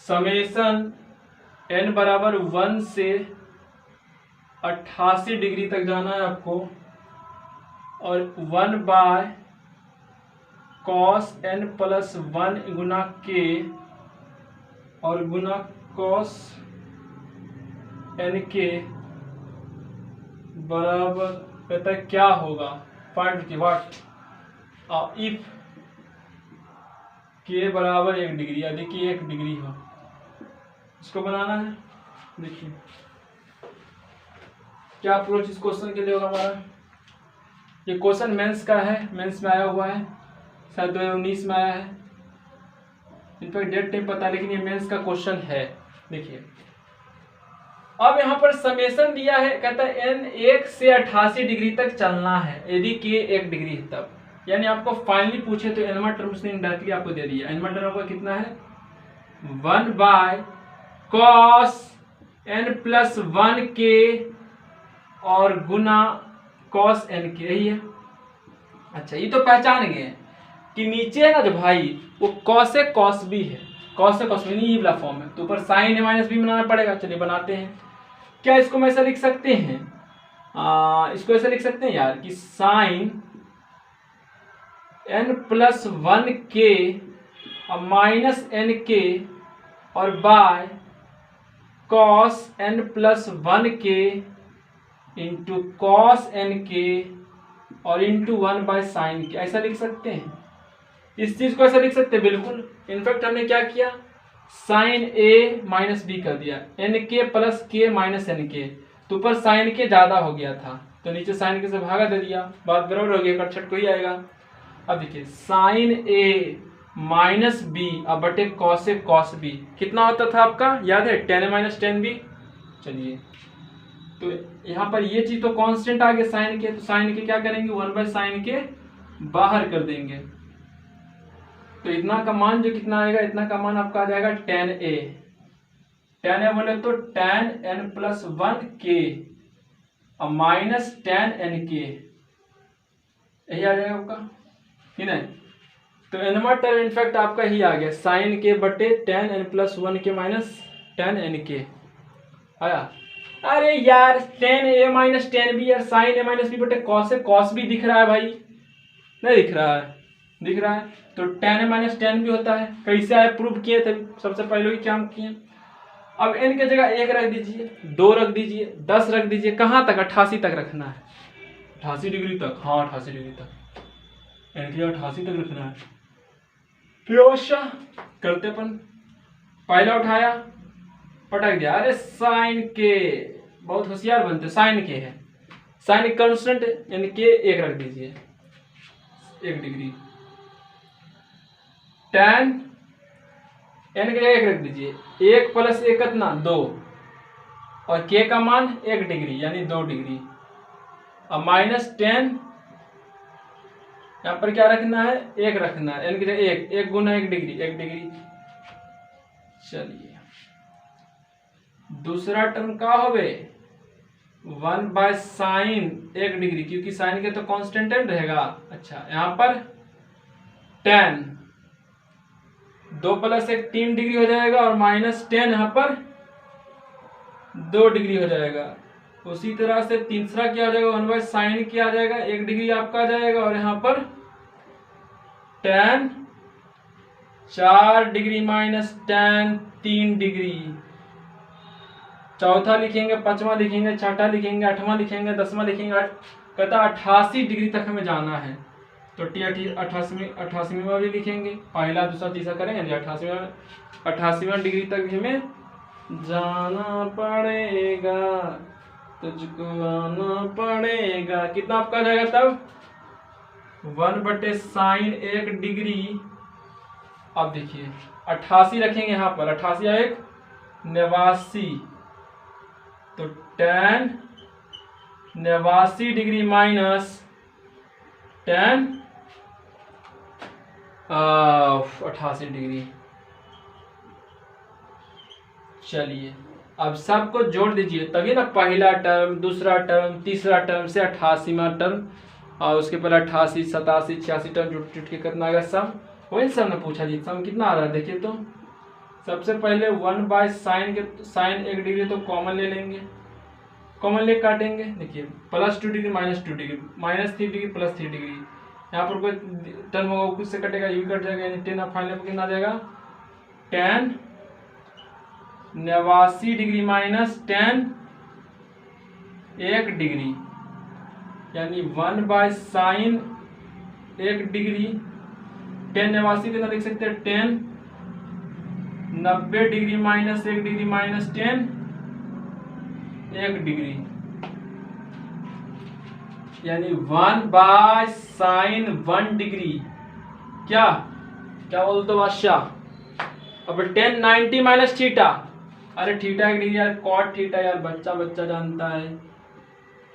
समेशन n बराबर 1 से 88 डिग्री तक जाना है आपको, और 1 cos n प्लस 1 गुना k और गुना cos n के बराबर, कहता है क्या होगा, फाइंड की व्हाट इफ k बराबर 1 डिग्री, यदि कि 1 डिग्री हो, इसको बनाना है। देखिए क्या अप्रोच इस क्वेश्चन के लिए होगा हमारा। ये क्वेश्चन मेंस का है, मेंस में आया हुआ है, शायद 2019 में आया है, इनफैक्ट डेट टाइम पता है, लेकिन ये मेंस का क्वेश्चन है। देखिए अब यहाँ पर समेशन दिया है, कहता है n 1 से 88 डिग्री तक चलना है, यदि k 1 डिग्री है तब, यानी आपको फाइनली पूछे तो n टर्म उसने डायरेक्टली आपको दे दिया। n टर्म आपका कितना है 1 cos n प्लस 1 k और गुना cos n के, यही है। अच्छा ये तो पहचान गए कि नीचे है ना जो भाई वो cos है cos b है, cos है cos b नहीं, ये वाला फॉर्म है, तो ऊपर sin a माइनस b बनाना पड़ेगा। चलिए बनाते हैं। क्या इसको हम ऐसा लिख सकते हैं, इसको ऐसा लिख सकते हैं यार कि sin n प्लस 1 k और माइनस n k और by cos n plus 1 k into cos n k और इंटू 1 बाय साइन के, ऐसा लिख सकते हैं। इस चीज को ऐसे लिख सकते हैं बिल्कुल। इनफैक्ट हमने क्या किया, साइन ए माइनस बी कर दिया, एन के प्लस के माइनस एन के, तो ऊपर साइन के ज्यादा हो गया था तो नीचे साइन के से भागा दे दिया, बात बराबर हो गई, कटछट को ही आएगा। अब देखिए साइन ए माइनस बी अब बटे कॉस ए कॉस बी कितना होता था आपका, याद है, टेन ए माइनस टेन बी। चलिए तो यहाँ पर ये चीज तो कांस्टेंट आ गया साइन के, तो साइन के क्या करेंगे, वन बाय साइन के बाहर कर देंगे, तो इतना का मान जो कितना आएगा, इतना का मान आपका आ जाएगा टेन ए। टेन ए बोले तो टेन एन प्लस वन के और माइनस टेन एन के, यही आ जाएगा आपका, ठीक है। तो एनवा टर्म इनफैक्ट आपका ही आ गया, साइन के बटे टेन एन प्लस वन के माइनस टेन एन के आया। अरे यार टेन ए माइनस टेन बी यार, साइन ए माइनस बी बटे कॉस ए कॉस बी दिख रहा है भाई, नहीं दिख रहा है, दिख रहा है, तो टेन ए माइनस टेन भी होता है। कैसे आए, प्रूव किए थे सबसे पहले ही, क्या किए। अब एन की जगह एक रख दीजिए, दो रख दीजिए, 10 रख दीजिए, कहाँ तक, 88 तक रखना है, 88 डिग्री तक, हाँ 88 डिग्री तक, एन की जगह 88 तक रखना है। फिर अवश्य करते अपन, पहला उठाया पटक दिया, अरे साइन के, बहुत होशियार बनते, साइन के है, साइन कांस्टेंट यानी के एक रख दीजिए, 1 डिग्री, टेन एन के एक रख दीजिए, 1 प्लस 1 कितना 2, और के का मान 1 डिग्री यानी 2 डिग्री, और माइनस टेन यहाँ पर क्या रखना है, 1 रखना है, एन की जगह 1, 1 गुना 1 डिग्री, 1 डिग्री। चलिए दूसरा टर्म का हो गए 1 बाय साइन 1 डिग्री, क्योंकि साइन के तो कांस्टेंट रहेगा। अच्छा यहाँ पर 10, 2 प्लस 1 3 डिग्री हो जाएगा, और माइनस 10 यहाँ पर 2 डिग्री हो जाएगा। उसी तरह से तीसरा क्या हो जाएगा, 1 बाय साइन क्या आ जाएगा, 1 डिग्री आपका आ जाएगा, और यहाँ पर 10 4 डिग्री माइनस 10 3 डिग्री। चौथा लिखेंगे, पांचवा लिखेंगे, छठा लिखेंगे, आठवां लिखेंगे, 10वां लिखेंगे, कहता 88 डिग्री तक हमें जाना है, तो टी 88वां भी लिखेंगे, पहला दूसरा तीसरा करेंगे, 88वां डिग्री तक हमें जाना पड़ेगा, तुझको आना पड़ेगा। कितना आपका जाएगा तब 1 बटे साइन 1 डिग्री। अब देखिए 88 रखेंगे यहाँ पर, 88 या 1 89, तो 10 89 डिग्री माइनस 10 88 डिग्री। चलिए अब सबको जोड़ दीजिए, तभी ना पहला टर्म, दूसरा टर्म, तीसरा टर्म से 88वां टर्म, और उसके पर 88 87 86 टर्म जुट जुट के कितना आएगा सम, वही सम ने पूछा जी, सम कितना आ रहा है देखिए। तो सबसे पहले 1 बाय साइन के, साइन 1 डिग्री तो कॉमन ले लेंगे, कॉमन ले काटेंगे, देखिए plus 2 degree minus 2 degree, minus 3 degree plus 3 degree, यहाँ पर कोई टर्म होगा कुछ से कटेगा, ये भी कट जाएगा, यानी 10 फाइनल पर कितना आ जाएगा 10 89 डिग्री माइनस 10 1 डिग्री, यानी 1 बाय साइन 1 डिग्री, 10 89 कितना लिख सकते हैं 10 90 degree minus 1 degree minus 10 1 degree, यानी 1 बाय साइन 1 डिग्री, क्या क्या बोलते हो बादशाह। अब 10 90 माइनस थीटा, अरे थीटा 1 डिग्री यार, कॉट थीटा यार, बच्चा बच्चा जानता है,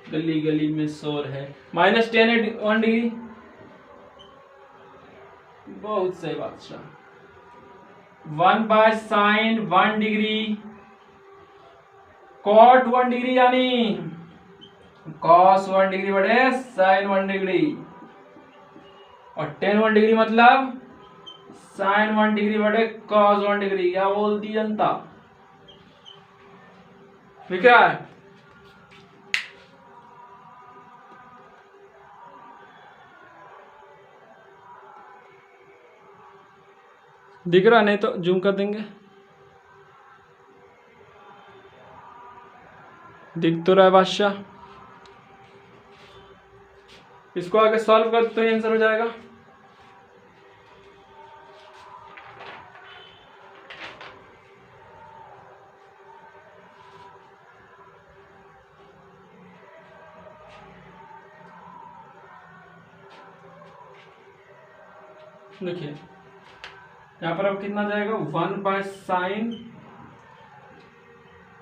गली गली में शोर है, माइनस 10 1 डिग्री, बहुत सही बादशाह। 1 by sine 1 degree cot 1 degree, यानी कॉस 1 डिग्री बटे साइन 1 डिग्री, और 10 1 डिग्री मतलब साइन 1 डिग्री बटे कॉस 1 डिग्री। क्या बोलती जनता, ठीक है। दिख रहा नहीं तो जूम कर देंगे, दिख तो रहा है बादशाह। इसको आगे सॉल्व कर तो आंसर हो जाएगा। देखिए यहाँ पर अब कितना जाएगा 1/sin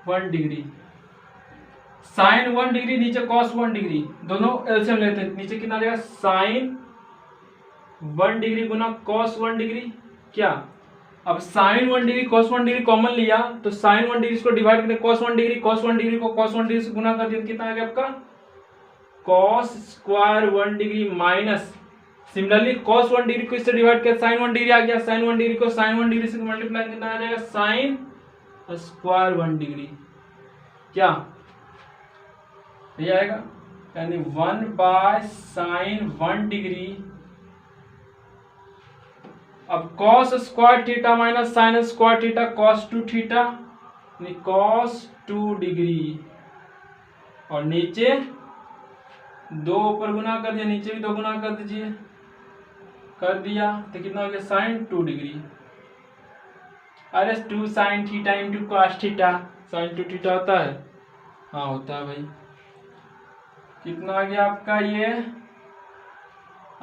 1 डिग्री, sin 1 डिग्री नीचे cos 1 डिग्री, दोनों एलसीएम लेते हैं, नीचे कितना जाएगा sin 1 डिग्री गुना cos 1 डिग्री। क्या अब sin 1 degree cos 1 degree common लिया तो sin 1 डिग्री को डिवाइड करके cos 1 डिग्री, cos 1 डिग्री को cos 1 डिग्री से गुना कर दिया, कितना आ गया आपका cos square 1 degree minus, similarly cos 1 degree को इससे डिवाइड कर sin 1 डिग्री आ गया, sin 1 डिग्री को sin 1 डिग्री से मल्टीप्लाई कितना आ जाएगा sin स्क्वायर 1 डिग्री। क्या ये आएगा, यानी 1/sin 1 डिग्री। अब cos square theta minus sin square theta cos 2 theta, यानी cos 2 डिग्री, और नीचे 2 ऊपर गुना कर दिया, नीचे भी 2 गुना कर दीजिए, कर दिया तो कितना हो गया sin 2 डिग्री। अरे 2 sin theta into cos theta, sin 2 theta होता है, हाँ होता है भाई। कितना आ गया आपका, ये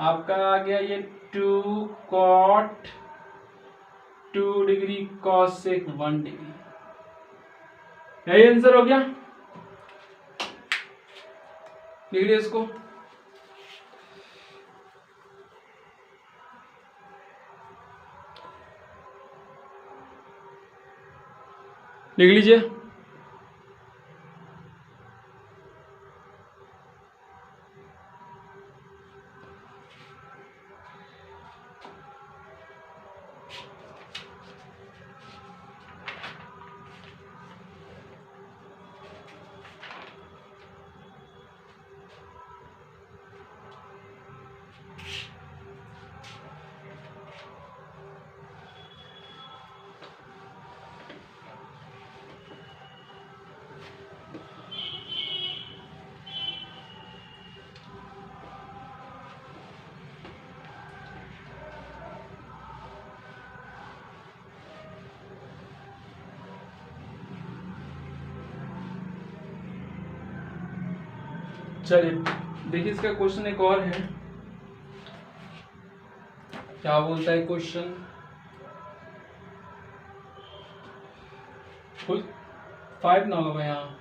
आपका आ गया ये 2 cot 2 डिग्री cos 1 डिग्री, यही आंसर हो गया। लिख लिया इसको, लिख लीजिए। चलिए देखिए इसका क्वेश्चन एक और है, क्या बोलता है क्वेश्चन, 5 ना होगा यहाँ,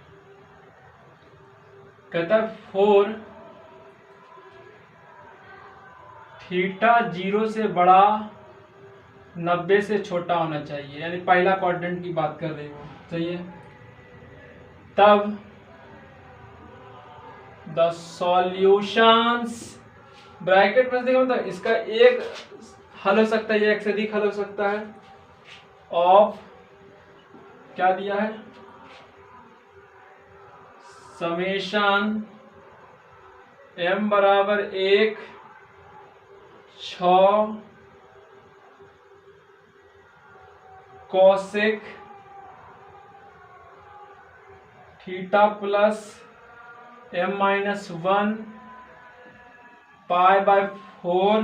कहता है 4 थीटा 0 से बड़ा 90 से छोटा होना चाहिए, यानी पहला क्वाड्रेंट की बात कर रहे हो, सही है। तब द सॉल्यूशंस, ब्रैकेट में देखो तो इसका एक हल हो सकता है, ये एक से अधिक हल हो सकता है, ऑफ क्या दिया है समेशन m बराबर 1 6 कोसेक थीटा प्लस m-1 π/4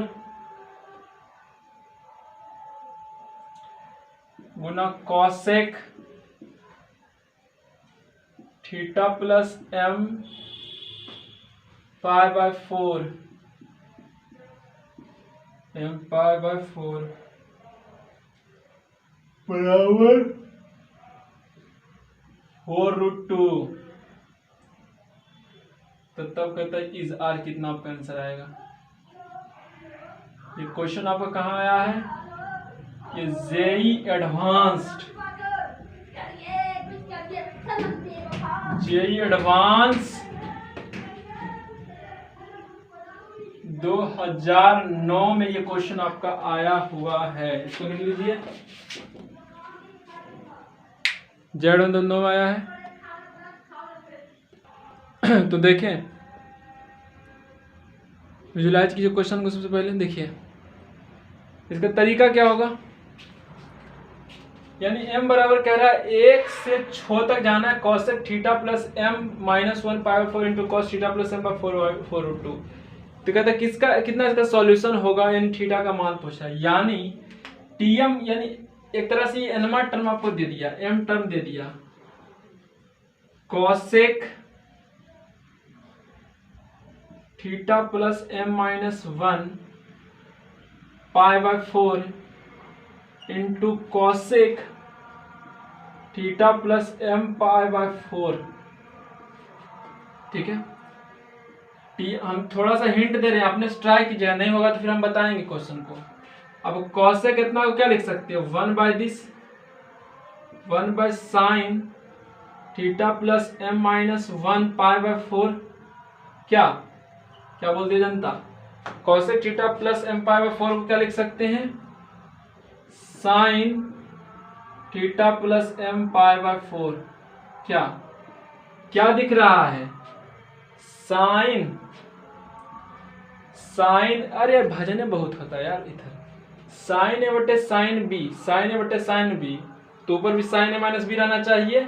गुना cosec theta plus m π/4 m π/4 बराबर 4√2। तो तब कहता है इज आर, कितना आपका आंसर आएगा। ये क्वेश्चन आपका कहाँ आया है, ये जेई एडवांस्ड, जेई एडवांस 2009 में ये क्वेश्चन आपका आया हुआ है, इसको लिख लीजिए। जेड 2009 में आया है। तो देखें, विजुलाइज कीजिए क्वेश्चन को। सबसे पहले देखिए इसका तरीका क्या होगा, यानी m बराबर कह रहा है 1 से 6 तक जाना है, cosec theta plus m-1 π/4 into cos theta plus m/4√2। तो कहता है किसका कितना इसका सॉल्यूशन होगा, यानी थीटा का मान पूछा है, यानी tm, यानी एक तरह से nवां टर्म आपको दे दिया, m टर्म दे दिया, cosec theta plus m-1 π/4 into cosec theta plus m π/4। ठीक है, हम थोड़ा सा हिंट दे रहे हैं, आपने ट्राई कीजिएगा, नहीं होगा तो फिर हम बताएंगे क्वेश्चन को। अब कॉसेक कितना क्या लिख सकते हो, 1/sin थीटा प्लस m -1 π/4। क्या क्या बोल दिया जनता, कॉसेक थीटा प्लस m π/4 को क्या लिख सकते हैं, साइन थीटा प्लस m π/4। क्या क्या दिख रहा है, साइन साइन, अरे भजने बहुत होता है यार इधर, साइन ए बटे साइन बी, साइन ए बटे साइन बी, तो ऊपर भी साइन ए माइनस बी रहना चाहिए,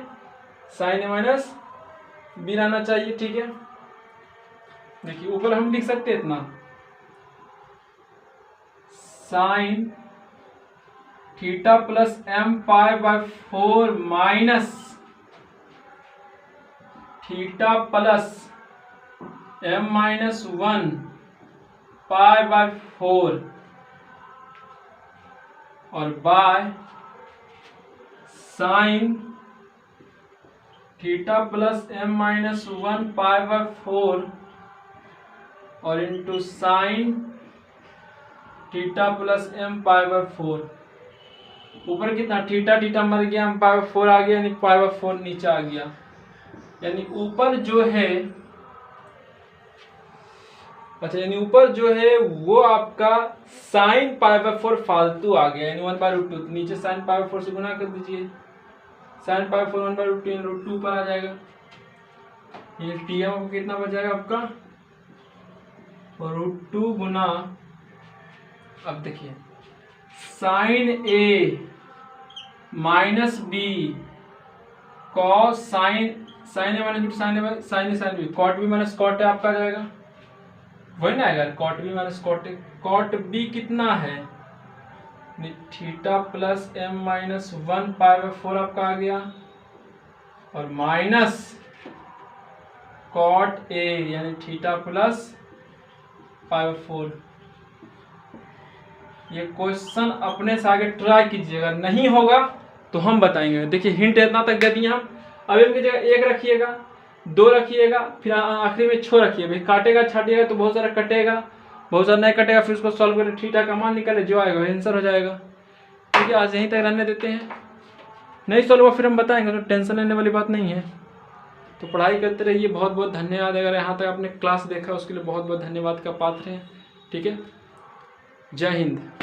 साइन ए माइनस बी रहना चाहिए। ठीक है, देखिए ऊपर हम लिख सकते हैं इतना, sine theta plus m π/4 minus theta plus m -1 π/4 और by sine theta plus m -1 π/4 और into sine theta plus m π/4। ऊपर कितना, थीटा थीटा मर गया, m π/4 आ गया, यानी π/4 नीचे आ गया, यानी ऊपर जो है, अच्छा यानी ऊपर जो है वो आपका साइन π/4 फालतू आ गया, यानी 1/√2, नीचे साइन π/4 से गुना कर दीजिए, साइन π/4 1/√2 2 पर आ जाएगा, ये tm कितना बच जाएगा आपका, √2 गुना, अब देखिए sine A minus b cos sine A minus sine B, cot B minus cot a आपका आ जाएगा, वही ना आएगा, cot B minus cot a, cot b कितना है, थीटा प्लस m -1 π/4 आपका आ गया, और माइनस कॉट ए यानी थीटा प्लस π/4। ये क्वेश्चन अपने से आगे ट्राई कीजिएगा, नहीं होगा तो हम बताएंगे। देखिए हिंट इतना तक दे दिए हम, अब इनकी जगह 1 रखिएगा, 2 रखिएगा, फिर आखिरी में 6 रखिएगा, काटेगा छाटिएगा तो बहुत सारा कटेगा, बहुत सारा नहीं कटेगा, फिर उसको सॉल्व करें, थीटा का मान निकाले, जो आएगा आंसर हो जाएगा। ठीक है, आज यहीं तक रहने देते हैं, नहीं सॉल्व हुआ फिर हम बताएंगे, तो टेंशन लेने वाली बात नहीं है। तो पढ़ाई करते रहिए, बहुत बहुत धन्यवाद, अगर यहाँ तक आपने क्लास देखा उसके लिए बहुत बहुत धन्यवाद का पात्र हैं। ठीक है, जय हिंद।